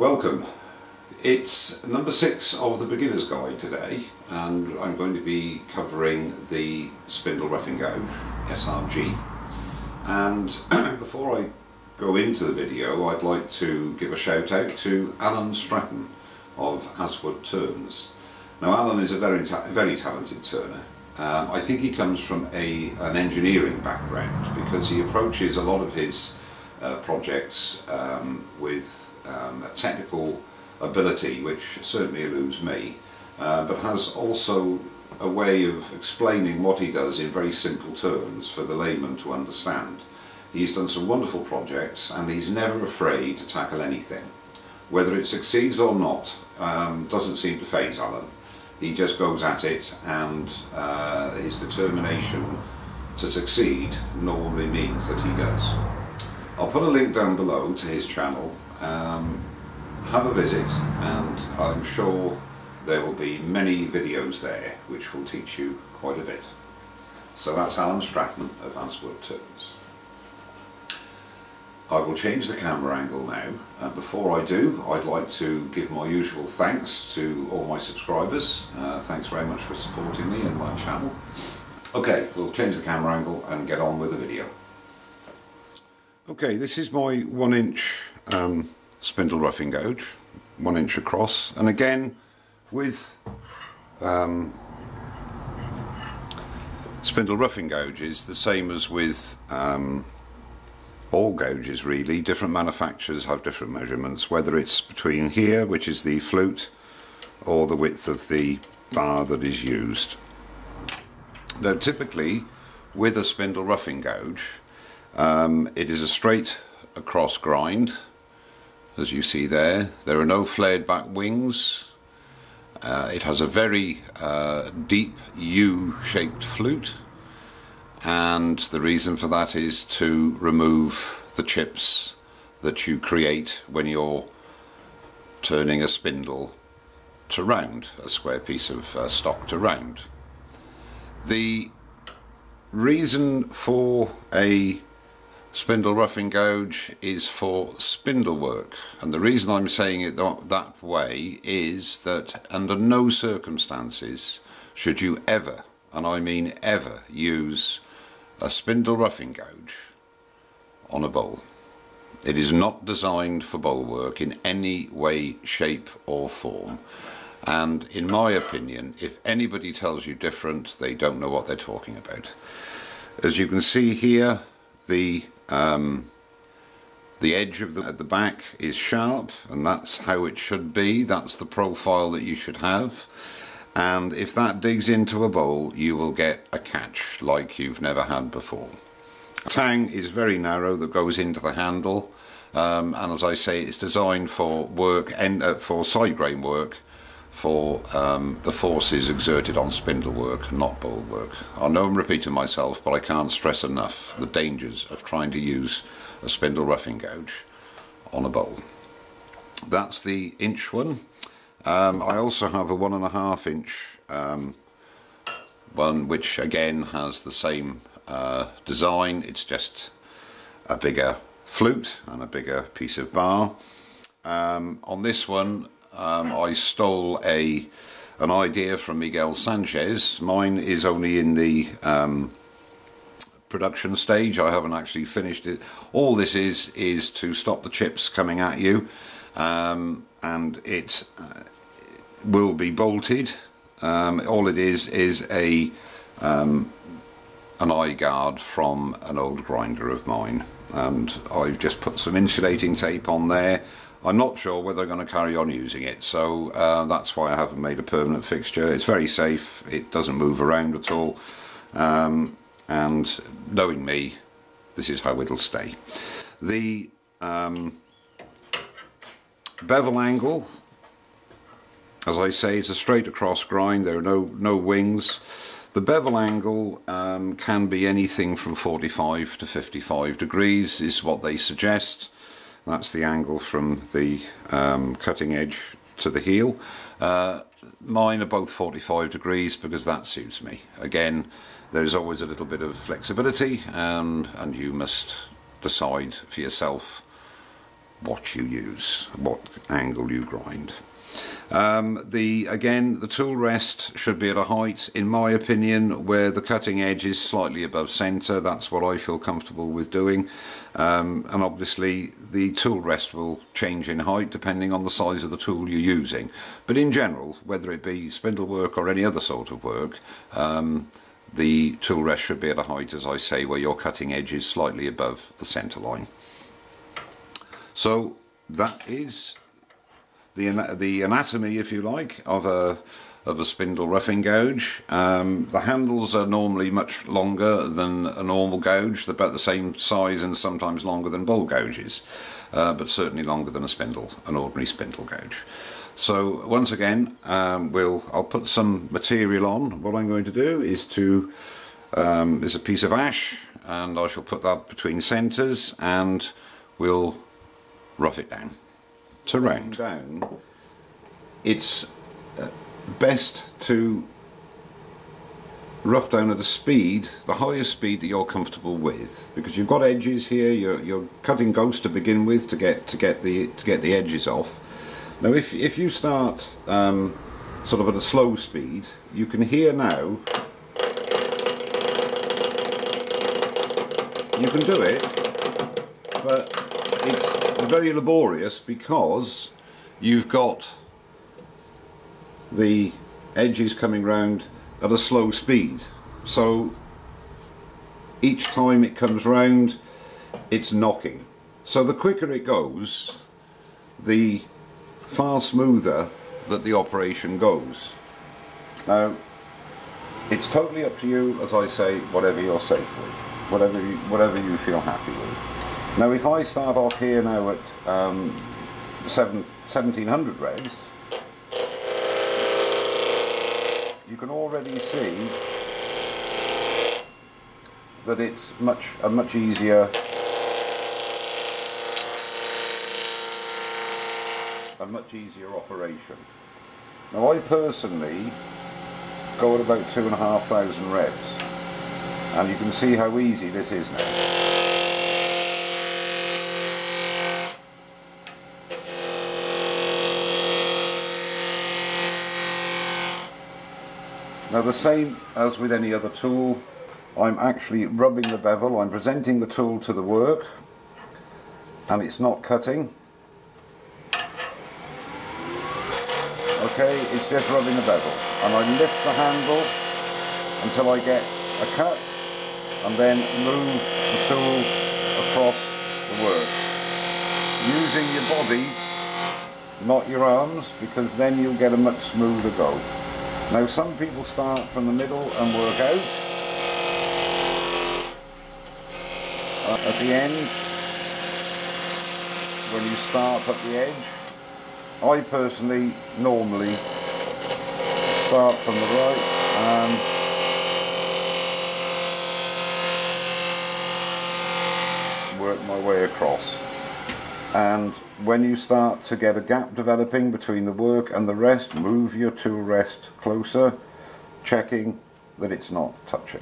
Welcome. It's number 6 of the beginner's guide today, and I'm going to be covering the Spindle Roughing Gouge SRG. And before I go into the video, I'd like to give a shout out to Alan Stratton of Aswood Turns. Now, Alan is a very talented turner. I think he comes from an engineering background, because he approaches a lot of his projects with a technical ability which certainly eludes me, but has also a way of explaining what he does in very simple terms for the layman to understand. He's done some wonderful projects, and he's never afraid to tackle anything. Whether it succeeds or not doesn't seem to faze Alan. He just goes at it, and his determination to succeed normally means that he does. I'll put a link down below to his channel. Have a visit, and I'm sure there will be many videos there which will teach you quite a bit. So that's Alan Stratton of Aswood Turns. I will change the camera angle now, and before I do, I'd like to give my usual thanks to all my subscribers. Thanks very much for supporting me and my channel. Okay, we'll change the camera angle and get on with the video. Okay, this is my 1-inch Spindle Roughing Gouge, 1 inch across, and again with Spindle Roughing Gouges, the same as with all gouges really. Different manufacturers have different measurements, whether it's between here, which is the flute, or the width of the bar that is used. Now, typically with a Spindle Roughing Gouge, it is a straight across grind. As you see there are no flared back wings. It has a very deep U-shaped flute, and the reason for that is to remove the chips that you create when you're turning a spindle to round, a square piece of stock to round. The reason for a Spindle Roughing Gouge is for spindle work, and the reason I'm saying it that way is that under no circumstances should you ever, and I mean ever, use a Spindle Roughing Gouge on a bowl. It is not designed for bowl work in any way, shape or form, and in my opinion, if anybody tells you different, they don't know what they're talking about. As you can see here, the edge of at the back is sharp, and that's how it should be. That's the profile that you should have, and if that digs into a bowl, you will get a catch like you've never had before. Tang is very narrow that goes into the handle, and as I say, it's designed for work and for side grain work, for the forces exerted on spindle work, not bowl work. I know I'm repeating myself, but I can't stress enough the dangers of trying to use a Spindle Roughing Gouge on a bowl. That's the inch one. I also have a 1.5 inch one, which again has the same design. It's just a bigger flute and a bigger piece of bar. On this one, I stole an idea from Miguel Sanchez. Mine is only in the production stage. I haven't actually finished it. All this is to stop the chips coming at you, and it will be bolted. All it is an eye guard from an old grinder of mine, and I've just put some insulating tape on there. I'm not sure whether I'm going to carry on using it, so that's why I haven't made a permanent fixture. It's very safe, it doesn't move around at all, and knowing me, this is how it'll stay. The bevel angle, as I say, it's a straight across grind. There are no wings. The bevel angle can be anything from 45 to 55 degrees is what they suggest. That's the angle from the cutting edge to the heel. Mine are both 45 degrees because that suits me. Again, there's always a little bit of flexibility, and you must decide for yourself what you use, what angle you grind. Again, the tool rest should be at a height, in my opinion, where the cutting edge is slightly above centre. That's what I feel comfortable with doing. And obviously the tool rest will change in height depending on the size of the tool you're using. But in general, whether it be spindle work or any other sort of work, the tool rest should be at a height, as I say, where your cutting edge is slightly above the centre line. So that is the anatomy, if you like, of a spindle roughing gouge. The handles are normally much longer than a normal gouge. They're about the same size and sometimes longer than bowl gouges, but certainly longer than an ordinary spindle gouge. So once again, I'll put some material on. What I'm going to do is is a piece of ash, and I shall put that between centres, and we'll rough it down to round. It's best to rough down at a speed, the highest speed that you're comfortable with, because you've got edges here. You're cutting ghosts to begin with to get the edges off. Now, if you start sort of at a slow speed, you can hear now. You can do it, but it's very laborious because you've got the edges coming round at a slow speed. So each time it comes round, it's knocking. So the quicker it goes, the far smoother that the operation goes. Now, it's totally up to you, as I say, whatever you're safe with, whatever you feel happy with. Now, if I start off here now at 1700 revs, you can already see that it's a much easier operation. Now, I personally go at about 2,500 revs, and you can see how easy this is now. Now, the same as with any other tool, I'm actually rubbing the bevel. I'm presenting the tool to the work, and it's not cutting. Okay, it's just rubbing the bevel, and I lift the handle until I get a cut, and then move the tool across the work, using your body, not your arms, because then you'll get a much smoother go. Now, some people start from the middle and work out. At the end, when you start at the edge, I personally normally start from the right and work my way across. And when you start to get a gap developing between the work and the rest, move your tool rest closer, checking that it's not touching.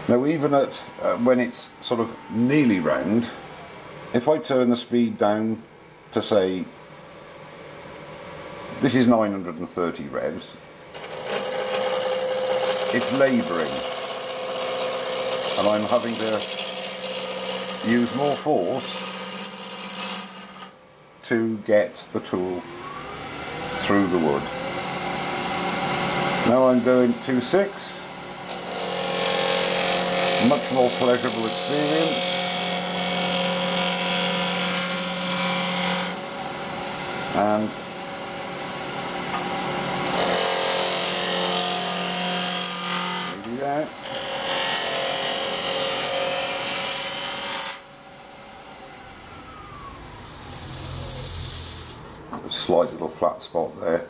Now, even at when it's sort of nearly round, if I turn the speed down to, say, this is 930 revs, it's labouring, and I'm having to use more force to get the tool through the wood. Now I'm doing 2.6, much more pleasurable experience. And maybe that. A slight little flat spot there.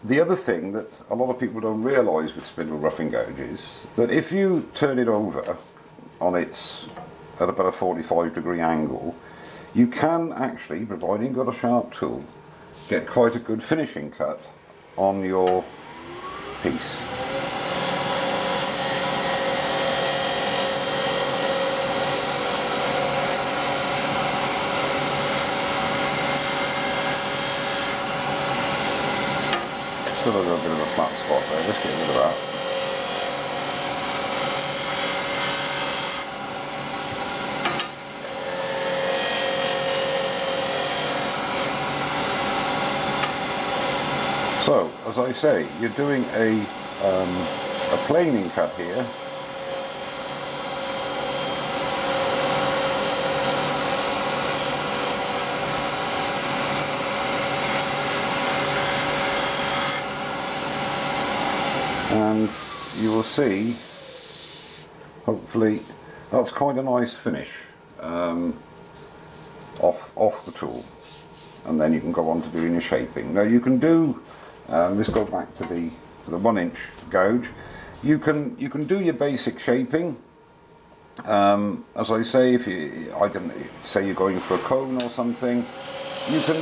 The other thing that a lot of people don't realise with spindle roughing gouges, that if you turn it over on its at about a 45-degree angle, you can actually, providing you've got a sharp tool, get quite a good finishing cut on your piece. flat spot there. Let's get rid of that. So, as I say, you're doing a planing cut here. And you will see, hopefully, that's quite a nice finish off the tool. And then you can go on to doing your shaping. Now you can do, let's go back to the 1-inch gouge. You can do your basic shaping. As I say, if you, I don't say you're going for a cone or something, you can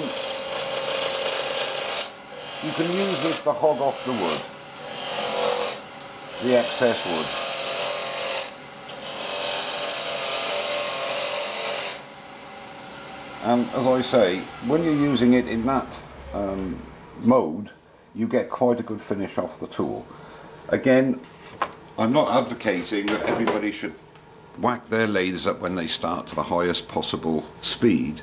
use this to hog off the wood, the excess wood. And as I say, when you're using it in that mode, you get quite a good finish off the tool. Again, I'm not advocating that everybody should whack their lathes up when they start to the highest possible speed,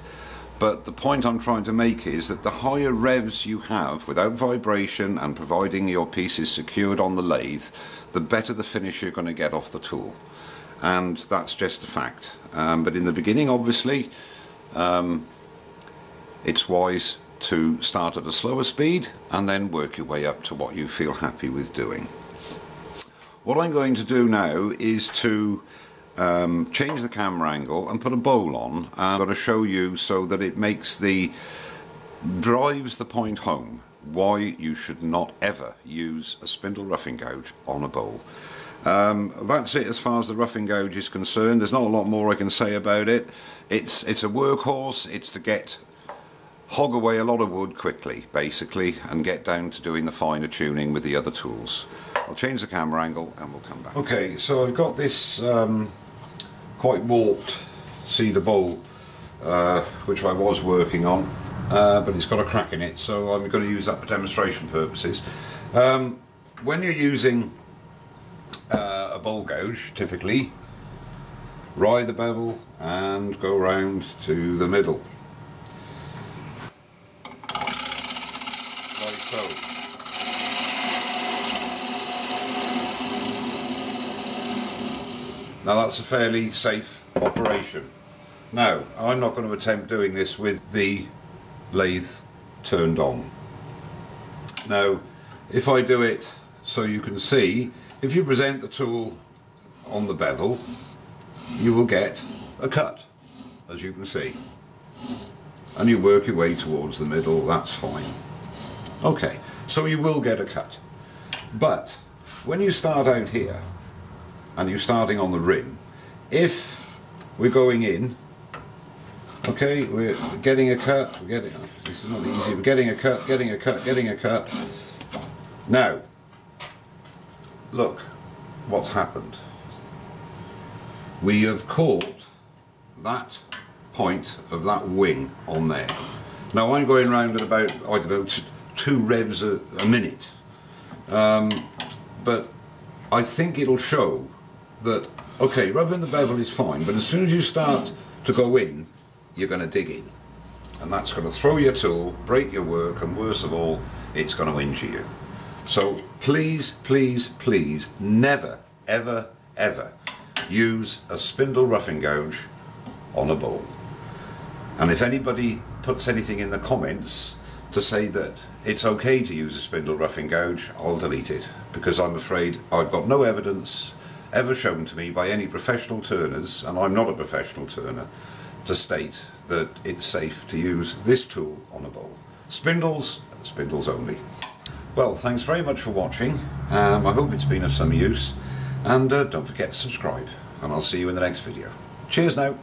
but the point I'm trying to make is that the higher revs you have without vibration and providing your piece is secured on the lathe, the better the finish you're going to get off the tool. And that's just a fact. But in the beginning, obviously, it's wise to start at a slower speed and then work your way up to what you feel happy with doing. What I'm going to do now is to change the camera angle and put a bowl on, and I'm going to show you so that it drives the point home why you should not ever use a spindle roughing gouge on a bowl. That's it as far as the roughing gouge is concerned. There's not a lot more I can say about it. It's a workhorse. It's to hog away a lot of wood quickly, basically, and get down to doing the finer tuning with the other tools. I'll change the camera angle and we'll come back. Okay, so I've got this quite warped cedar bowl which I was working on, but it's got a crack in it, so I'm going to use that for demonstration purposes. When you're using a bowl gouge, typically ride the bevel and go round to the middle, like so. Now that's a fairly safe operation. Now, I'm not going to attempt doing this with the lathe turned on. Now, if I do it so you can see, if you present the tool on the bevel, you will get a cut, as you can see. And you work your way towards the middle, that's fine. Okay, so you will get a cut. But when you start out here, and you're starting on the rim, if we're going in, okay, we're getting a cut, this is not easy, we're getting a cut, getting a cut, getting a cut. Now, look what's happened. We have caught that point of that wing on there. Now I'm going round at about, I don't know, 2 revs a minute, but I think it'll show that, okay, rubbing the bevel is fine, but as soon as you start to go in, you're going to dig in, and that's going to throw your tool, break your work, and worst of all, it's going to injure you. So please, please, please, never, ever, ever use a spindle roughing gouge on a bowl. And if anybody puts anything in the comments to say that it's okay to use a spindle roughing gouge, I'll delete it, because I'm afraid I've got no evidence ever shown to me by any professional turners, and I'm not a professional turner, to state that it's safe to use this tool on a bowl. Spindles only. Well, thanks very much for watching. I hope it's been of some use, and don't forget to subscribe, and I'll see you in the next video. Cheers now.